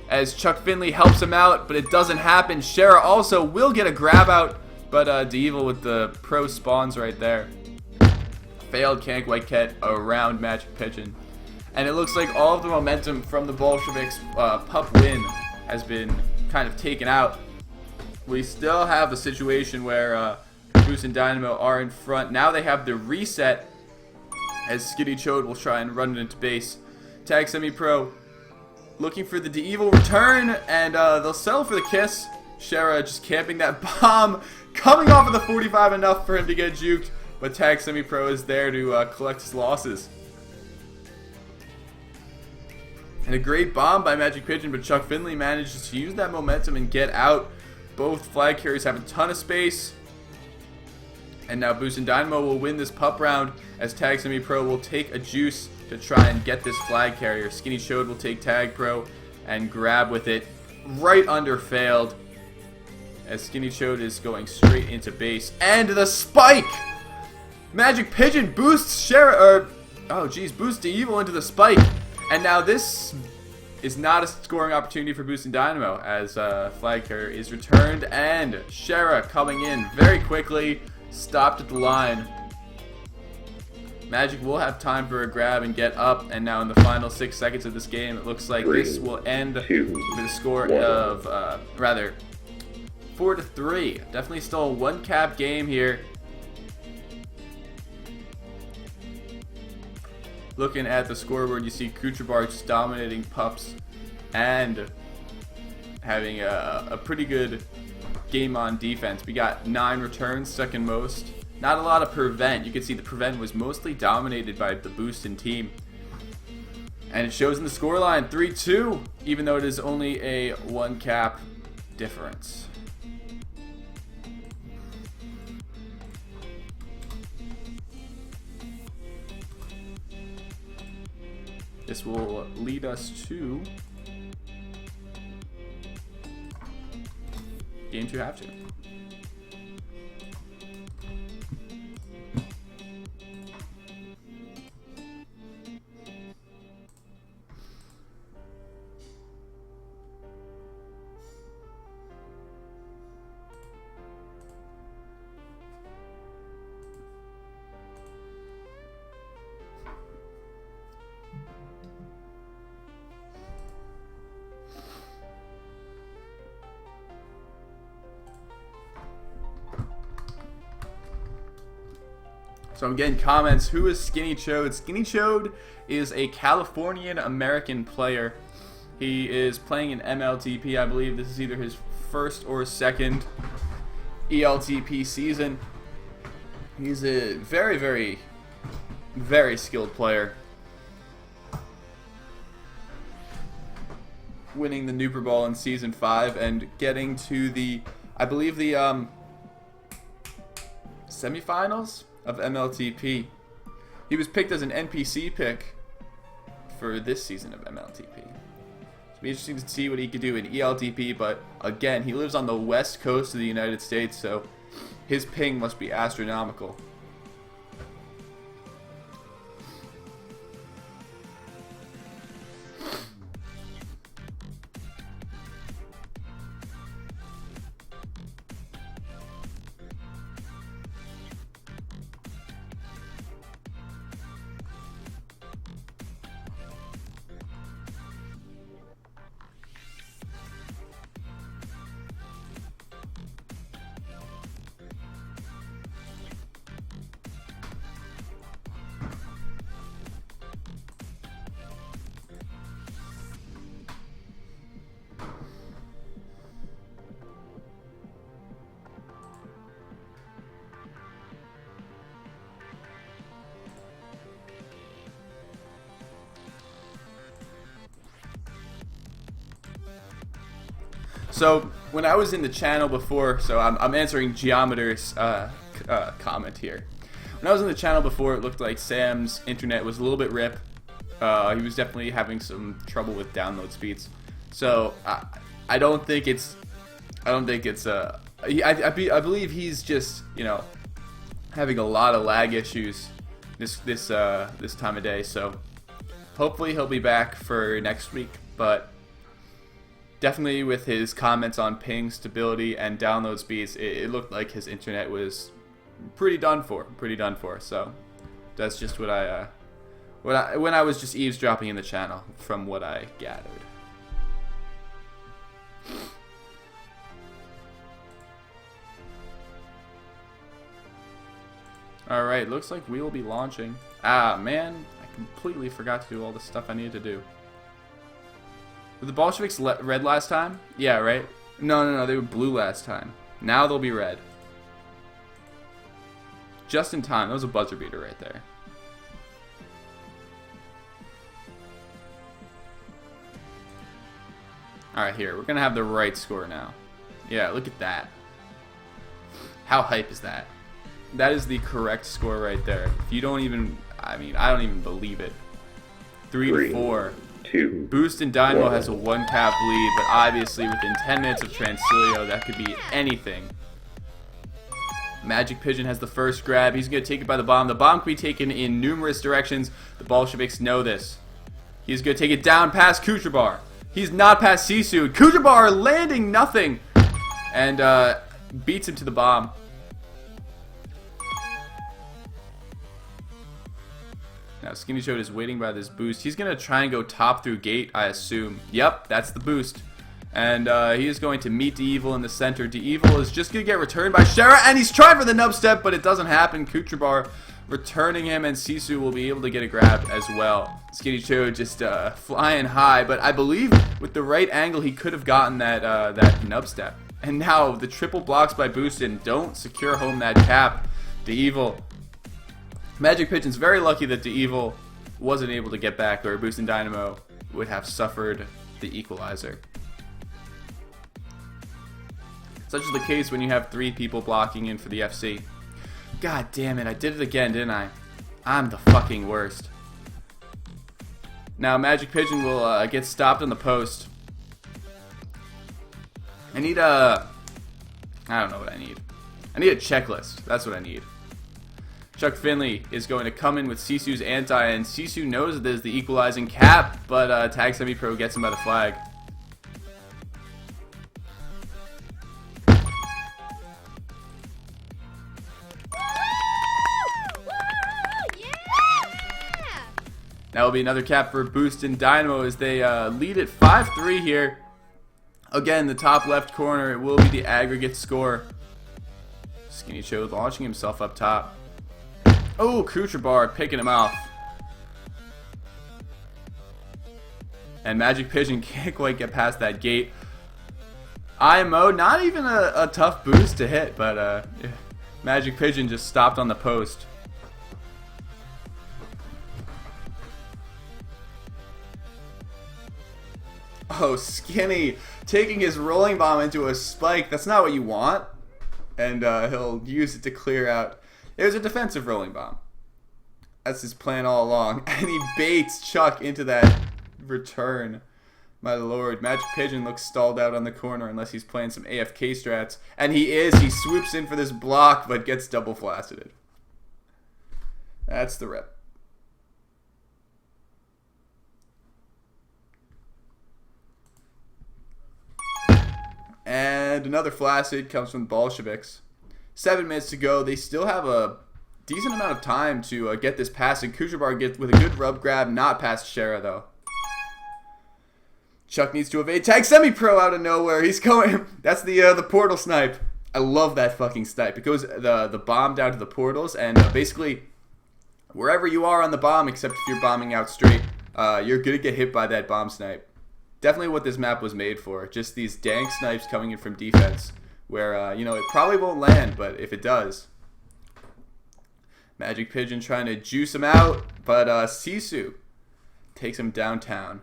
as Chuck Finley helps him out, but it doesn't happen. Shara also will get a grab out, but Devil with the pro spawns right there. Failed Kank White Cat around Magic Pigeon. And it looks like all of the momentum from the Bolsheviks pup win has been kind of taken out. We still have a situation where Boostin Dynamo are in front. Now they have the reset as Skinny Chode will try and run it into base. Tag Semi-Pro looking for the Devil return, and they'll settle for the kiss. Shara just camping that bomb, coming off of the 45 enough for him to get juked, but Tag Semi-Pro is there to collect his losses. And a great bomb by Magic Pigeon, but Chuck Finley manages to use that momentum and get out. Both flag carriers have a ton of space. And now Boostin Dynamo will win this pup round as Tag Semi-Pro will take a juice to try and get this flag carrier. Skinny Chode will take Tag Pro and grab with it. Right under failed as Skinny Chode is going straight into base. And the spike! Magic Pigeon boosts boosts Devil into the spike. And now this is not a scoring opportunity for Boostin Dynamo as flag carrier is returned, and Shara coming in very quickly, stopped at the line. Magic will have time for a grab and get up, and now in the final 6 seconds of this game, it looks like this will end with a score of 4-3. Definitely still a 1-cap game here. Looking at the scoreboard, you see Kucherbar just dominating pups and having a pretty good game on defense. We got 9 returns, second most. Not a lot of prevent. You can see the prevent was mostly dominated by the Boostin team. And it shows in the scoreline, 3-2, even though it is only a 1-cap difference. This will lead us to game 2 half 2. So I'm getting comments, who is Skinny Chode? Skinny Chode is a Californian American player. He is playing in MLTP. I believe this is either his first or second ELTP season. He's a very, very, very skilled player. Winning the Nooper Ball in Season 5 and getting to the, I believe the semifinals of MLTP. He was picked as an NPC pick for this season of MLTP. It'll be interesting to see what he could do in ELTP, but again, he lives on the west coast of the United States, so his ping must be astronomical. So when I was in the channel before, so I'm answering Geometer's comment here. When I was in the channel before, it looked like Sam's internet was a little bit rip. He was definitely having some trouble with download speeds. So I don't think it's I believe he's just, you know, having a lot of lag issues this time of day. So hopefully he'll be back for next week. But definitely with his comments on ping stability and download speeds, it looked like his internet was pretty done for. So that's just when I was just eavesdropping in the channel from what I gathered. Alright, looks like we will be launching. Ah, man, I completely forgot to do all the stuff I needed to do. Were the Bolsheviks red last time? Yeah, right? No, they were blue last time. Now they'll be red. Just in time. That was a buzzer beater right there. Alright, here. We're going to have the right score now. Yeah, look at that. How hype is that? That is the correct score right there. If you don't even... I mean, I don't even believe it. 3-4. 2. Boostin Dynamo has a 1 cap lead, but obviously within 10 minutes of Transilio, that could be anything. Magic Pigeon has the first grab. He's going to take it by the bomb. The bomb can be taken in numerous directions. The Bolsheviks know this. He's going to take it down past Kucherbar. He's not past Sisu. Kucherbar landing nothing. And beats him to the bomb. Now Skinny Chode is waiting by this boost. He's going to try and go top through gate, I assume. Yep, that's the boost. And he is going to meet DeEvil in the center. DeEvil is just going to get returned by Shara, and he's trying for the nub step, but it doesn't happen. Kucherbar returning him, and Sisu will be able to get a grab as well. Skinny Chode just flying high, but I believe with the right angle he could have gotten that nub step. And now the triple blocks by Boostin don't secure home that cap. DeEvil. Magic Pigeon's very lucky that DeEvil wasn't able to get back, or Boostin Dynamo would have suffered the equalizer. Such is the case when you have 3 people blocking in for the FC. God damn it, I did it again, didn't I? I'm the fucking worst. Now Magic Pigeon will get stopped on the post. I need a... I don't know what I need. I need a checklist. That's what I need. Chuck Finley is going to come in with Sisu's anti, and Sisu knows that there's the equalizing cap, but Tag Semi-Pro gets him by the flag. That will be another cap for Boostin Dynamo as they lead at 5-3 here. Again, the top left corner, it will be the aggregate score. Skinny Chode launching himself up top. Oh, Kucherbar picking him off. And Magic Pigeon can't quite get past that gate. IMO, not even a tough boost to hit, but Magic Pigeon just stopped on the post. Oh, Skinny taking his rolling bomb into a spike. That's not what you want. And he'll use it to clear out. It was a defensive rolling bomb. That's his plan all along. And he baits Chuck into that return. My lord. Magic Pigeon looks stalled out on the corner unless he's playing some AFK strats. And he is. He swoops in for this block but gets double flaccided. That's the rep. And another flaccid comes from the Ballsheviks. 7 minutes to go. They still have a decent amount of time to get this pass. And Kucherbar gets with a good rub grab. Not past Shara, though. Chuck needs to evade. Tag Semi-Pro out of nowhere. He's going... That's the portal snipe. I love that fucking snipe. It goes the bomb down to the portals. And basically, wherever you are on the bomb, except if you're bombing out straight, you're going to get hit by that bomb snipe. Definitely what this map was made for. Just these dank snipes coming in from defense. Where, you know, it probably won't land, but if it does. Magic Pigeon trying to juice him out, but Sisu takes him downtown.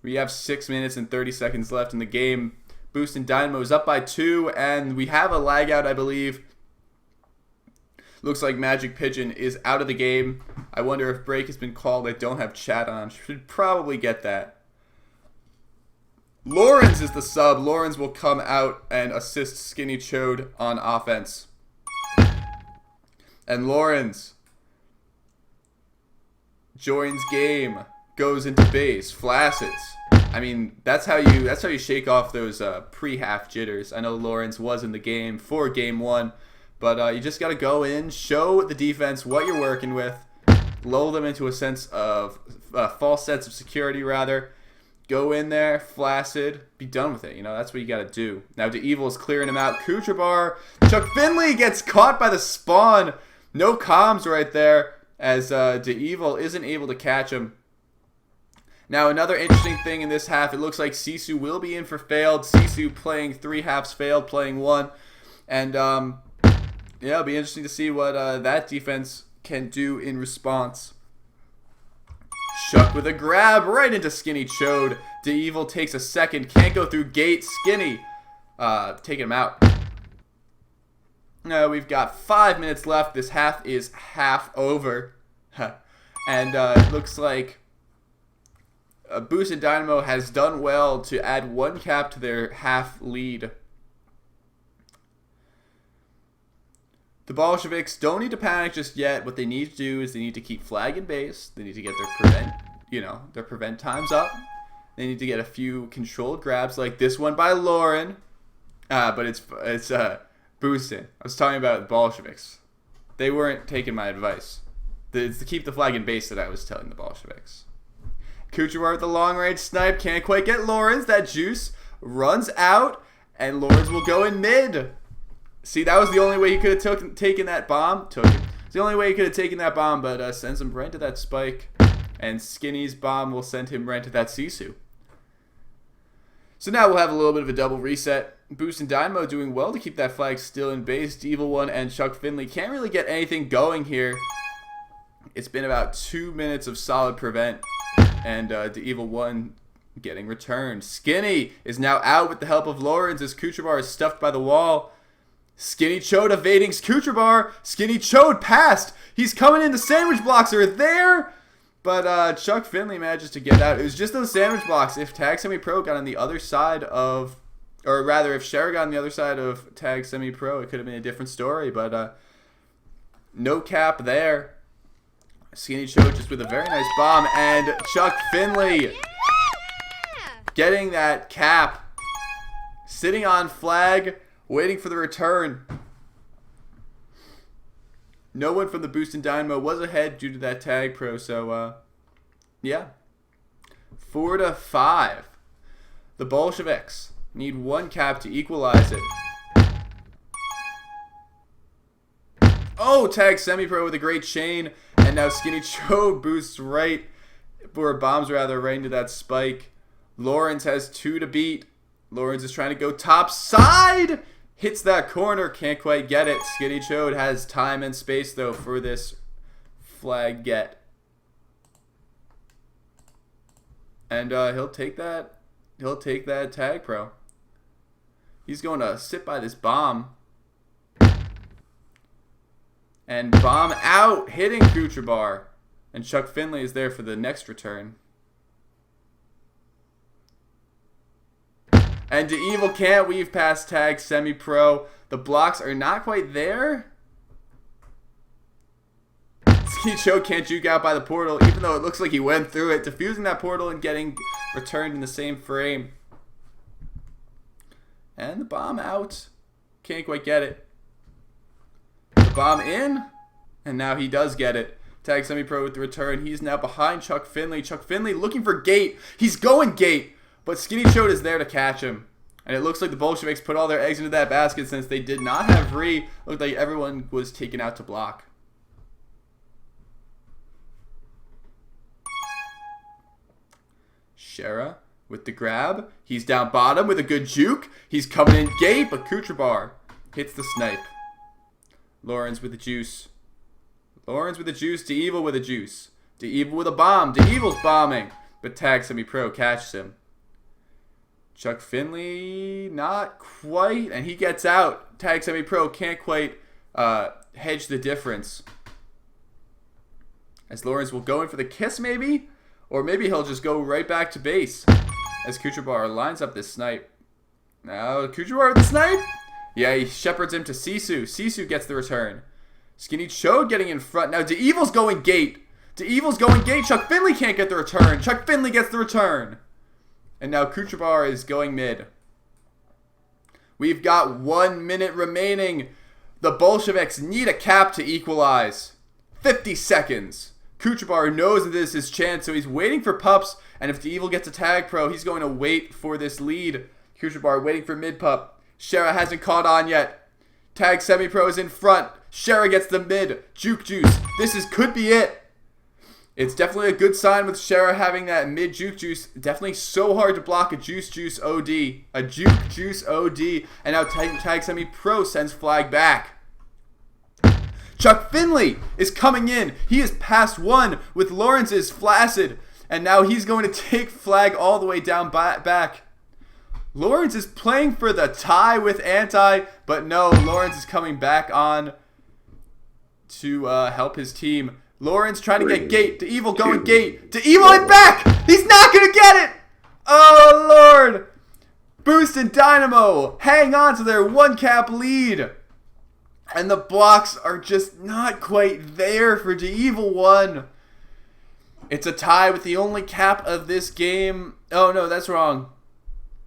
We have 6 minutes and 30 seconds left in the game. Boostin Dynamo is up by 2, and we have a lag out, I believe. Looks like Magic Pigeon is out of the game. I wonder if break has been called. I don't have chat on. Should probably get that. Lawrence is the sub. Lawrence will come out and assist Skinny Chode on offense. And Lawrence joins game, goes into base, flaccets. I mean, that's how you shake off those pre-half jitters. I know Lawrence was in the game for game 1, but you just got to go in, show the defense what you're working with, lull them into a sense of false sense of security rather. Go in there, flaccid, be done with it. You know, that's what you got to do. Now DeEvil is clearing him out. Kucherbar, Chuck Finley gets caught by the spawn. No comms right there as DeEvil isn't able to catch him. Now, another interesting thing in this half, it looks like Sisu will be in for failed. Sisu playing 3 halves failed, playing 1. And, yeah, it'll be interesting to see what that defense can do in response. Chuck with a grab right into Skinny Chode. DeEvil takes a second, can't go through gate. Skinny taking him out. Now, we've got 5 minutes left. This half is half over. And it looks like Boostin Dynamo has done well to add 1 cap to their half lead. The Ballsheviks don't need to panic just yet. What they need to do is they need to keep flagging base. They need to get their prevent times up. They need to get a few controlled grabs like this one by Lauren. But it's Boostin. I was talking about the Ballsheviks. They weren't taking my advice. It's to keep the flag in base that I was telling the Ballsheviks. Kucherbar with the long-range snipe. Can't quite get Lawrence. That juice runs out, and Lawrence will go in mid. See, that was the only way he could have taken that bomb. It's the only way he could have taken that bomb, but sends him right to that spike. And Skinny's bomb will send him right to that Sisu. So now we'll have a little bit of a double reset. Boostin Dynamo doing well to keep that flag still in base. Evil One and Chuck Finley can't really get anything going here. It's been about 2 minutes of solid prevent. And the Evil One getting returned. Skinny is now out with the help of Lawrence as Kucherbar is stuffed by the wall. Skinny Chode evading Kucherbar. Skinny Chode passed. He's coming in. The sandwich blocks are there. But Chuck Finley manages to get out. It was just those sandwich blocks. If Tag Semi Pro got on the other side of, or rather if Shara got on the other side of Tag Semi Pro, it could have been a different story. But no cap there. Skinny Chode just with a very nice bomb. And Chuck Finley getting that cap. Sitting on flag. Waiting for the return. No one from the Boostin Dynamo was ahead due to that tag pro. So, yeah. 4-5. The Ballsheviks need 1 cap to equalize it. Oh, tag semi-pro with a great chain. And now Skinny Chode boosts right, or bombs rather, right into that spike. Lawrence has 2 to beat. Lawrence is trying to go top side. Hits that corner, can't quite get it. Skinny Chode has time and space though for this flag get. And he'll take that tag pro. He's going to sit by this bomb. And bomb out, hitting Kucherbar. And Chuck Finley is there for the next return. And DeEvil can't weave past tag semi-pro. The blocks are not quite there. Skinny Chode can't juke out by the portal, even though it looks like he went through it. Defusing that portal and getting returned in the same frame. And the bomb out. Can't quite get it. The bomb in. And now he does get it. Tag semi-pro with the return. He's now behind Chuck Finley. Chuck Finley looking for gate. He's going gate. But Skinny Chode is there to catch him. And it looks like the Ballsheviks put all their eggs into that basket since they did not have Re. Looked like everyone was taken out to block. Shara with the grab. He's down bottom with a good juke. He's coming in gate, but Kucherbar hits the snipe. Lawrence with the juice. Lawrence with the juice. DeEvil with a juice. DeEvil with a bomb. DeEvil's bombing. But tag semi-pro catches him. Chuck Finley, not quite, and he gets out. Tag semi-pro can't quite hedge the difference. As Lawrence will go in for the kiss, maybe? Or maybe he'll just go right back to base. As Kucherbar lines up this snipe. Now, Kucherbar with the snipe? Yeah, he shepherds him to Sisu. Sisu gets the return. Skinny Chode getting in front. Now DeEvil's going gate. DeEvil's going gate. Chuck Finley can't get the return. Chuck Finley gets the return. And now Kucherbar is going mid. We've got 1 minute remaining. The Bolsheviks need a cap to equalize. 50 seconds. Kucherbar knows that this is his chance, so he's waiting for Pups. And if DeEvil gets a tag pro, he's going to wait for this lead. Kucherbar waiting for mid pup. Shara hasn't caught on yet. Tag semi-pro is in front. Shara gets the mid. Juke Juice. Could be it. It's definitely a good sign with Shara having that mid Juke Juice. Definitely so hard to block a Juice Juice OD. A Juke Juice OD. And now tag semi-pro sends flag back. Chuck Finley is coming in. He is past one with Lawrence's flaccid. And now he's going to take flag all the way down back. Lawrence is playing for the tie with Anti. But no, Lawrence is coming back on to help his team. Lawrence trying to get gate. DeEvil going gate. DeEvil in back. He's not going to get it. Oh, Lord. Boostin Dynamo hang on to their 1 cap lead. And the blocks are just not quite there for DeEvil 1. It's a tie with the only cap of this game. Oh, no, that's wrong.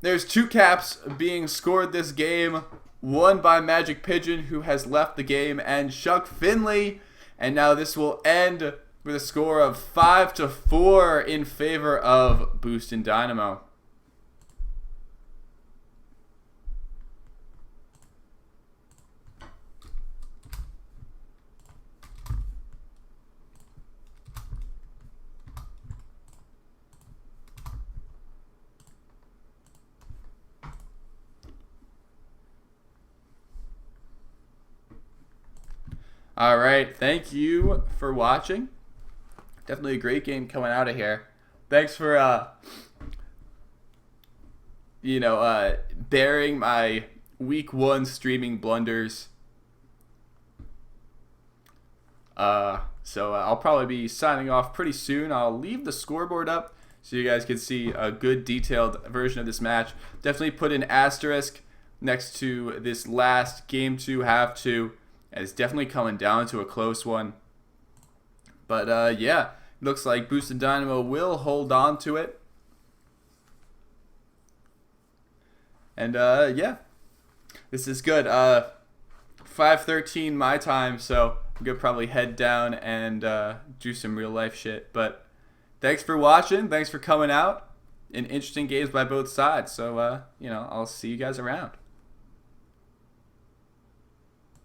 There's 2 caps being scored this game. One by Magic Pigeon, who has left the game, and Chuck Finley. And now this will end with a score of 5-4 in favor of Boostin Dynamo. Alright, thank you for watching. Definitely a great game coming out of here. Thanks for, bearing my week 1 streaming blunders. So I'll probably be signing off pretty soon. I'll leave the scoreboard up so you guys can see a good detailed version of this match. Definitely put an asterisk next to this last game 2, half 2. It's definitely coming down to a close one. But, yeah, looks like Boostin Dynamo will hold on to it. And, yeah, this is good. 5:13 my time, so I'm going to probably head down and do some real-life shit. But thanks for watching. Thanks for coming out. And interesting games by both sides. So, I'll see you guys around.